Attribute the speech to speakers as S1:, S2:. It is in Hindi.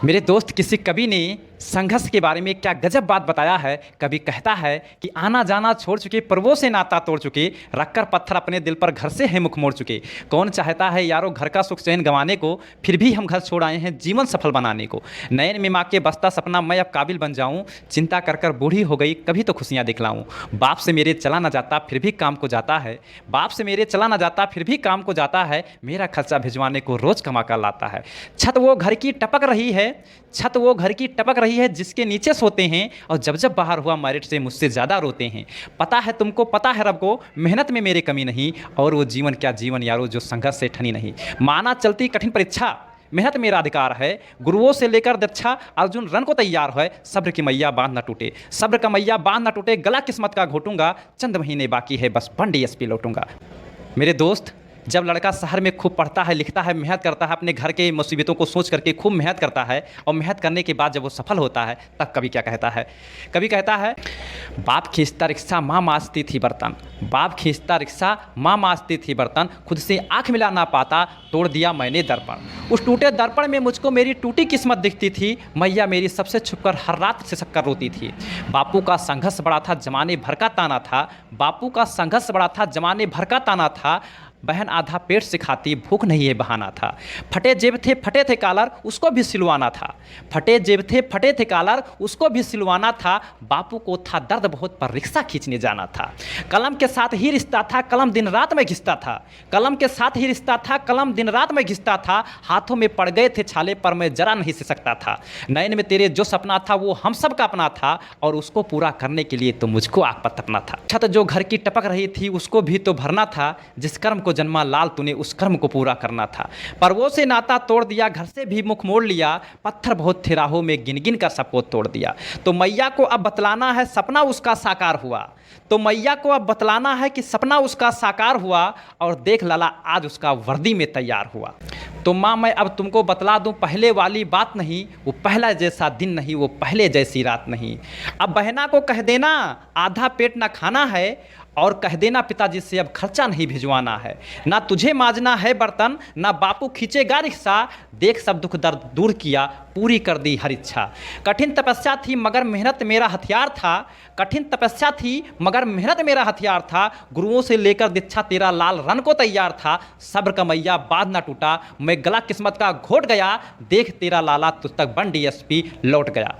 S1: मेरे दोस्त किसी कवि ने संघर्ष के बारे में क्या गजब बात बताया है। कवि कहता है कि आना जाना छोड़ चुके, पर्वों से नाता तोड़ चुके, रखकर पत्थर अपने दिल पर घर से है मुख मोड़ चुके। कौन चाहता है यारो घर का सुख चैन गंवाने को, फिर भी हम घर छोड़ आए हैं जीवन सफल बनाने को। नयन में माँ के बसता सपना मैं अब काबिल बन जाऊँ, चिंता कर कर बूढ़ी हो गई कभी तो खुशियाँ दिखलाऊँ। बाप से मेरे चला न जाता फिर भी काम को जाता है, बाप से मेरे चला न जाता फिर भी काम को जाता है, मेरा खर्चा भिजवाने को रोज़ कमा कर लाता है। छत वो घर की टपक रही है, छत वो घर की टपक रही है जिसके नीचे सोते हैं, और जब जब बाहर हुआ मैरिट से मुझसे ज़्यादा रोते हैं। पता है तुमको, पता है रब को, मेहनत में मेरे कमी नहीं, और वो जीवन क्या जीवन यारो जो संघर्ष से ठनी नहीं। माना चलती कठिन परीक्षा, मेहनत मेरा अधिकार है, गुरुओं से लेकर दीक्षा अर्जुन रन को तैयार है। सब्र की मैया बांध ना टूटे, सब्र का मैया बांध ना टूटे, गला किस्मत का घोटूंगा, चंद महीने बाकी है बस वन डीएसपी लौटूंगा। मेरे दोस्त, जब लड़का शहर में खूब पढ़ता है, लिखता है, मेहनत करता है, अपने घर के मुसीबतों को सोच करके खूब मेहनत करता है, और मेहनत करने के बाद जब वो सफल होता है, तब कभी क्या कहता है। कभी कहता है, बाप खींचता रिक्शा माँ मांजती थी बर्तन, बाप खींचता रिक्शा माँ मांजती थी बर्तन, खुद से आँख मिला ना पाता तोड़ दिया मैंने दर्पण। उस टूटे दर्पण में मुझको मेरी टूटी किस्मत दिखती थी, मैया मेरी सबसे छुपकर हर रात से शक्कर रोती थी। बापू का संघर्ष बड़ा था, जमाने भर का ताना था, बापू का संघर्ष बड़ा था, जमाने भर का ताना था। बहन आधा पेट से खाती, भूख नहीं है बहाना था। फटे जेब थे फटे थे कॉलर, उसको भी सिलवाना था। फटे जेब थे फटे थे कॉलर, उसको भी सिलवाना था। बापू को था दर्द बहुत पर रिक्शा खींचने जाना था। कलम के साथ ही रिश्ता था, कलम दिन रात में घिसता था। कलम के साथ ही रिश्ता था, कलम दिन रात में घिसता था। हाथों में पड़ गए थे छाले पर मैं जरा नहीं से सकता था। नयन में तेरे जो सपना था वो हम सब का अपना था, और उसको पूरा करने के लिए तो मुझको आग पर तपना था। छत जो घर की टपक रही थी उसको भी तो भरना था, जिस कर्म जन्मा लाल तूने उस कर्म को पूरा करना था। पर्वों से नाता तोड़ दिया, घर से भी मुख मोड़ लिया, पत्थर बहुत थे राहों में गिन गिन कर सबको तोड़ दिया। तो मैया को अब बतलाना है सपना उसका साकार हुआ, तो मैया को अब बतलाना है कि सपना उसका साकार हुआ, और देख लाला आज उसका वर्दी में तैयार हुआ। तो माँ मैं अब तुमको बतला दूं पहले वाली बात नहीं, वो पहला जैसा दिन नहीं, वो पहले जैसी रात नहीं। अब बहना को कह देना आधा पेट ना खाना है, और कह देना पिताजी से अब खर्चा नहीं भिजवाना है। ना तुझे मांजना है बर्तन, ना बापू खींचेगा रिक्शा, देख सब दुख दर्द दूर किया, पूरी कर दी हर इच्छा। कठिन तपस्या थी मगर मेहनत मेरा हथियार था, कठिन तपस्या थी मगर मेहनत मेरा हथियार था। गुरुओं से लेकर दीक्षा तेरा लाल रन को तैयार था। सब्र का मैया बांध ना टूटा, मैं गला किस्मत का घोट गया, देख तेरा लाला तुझ तक वन डीएसपी लौट गया।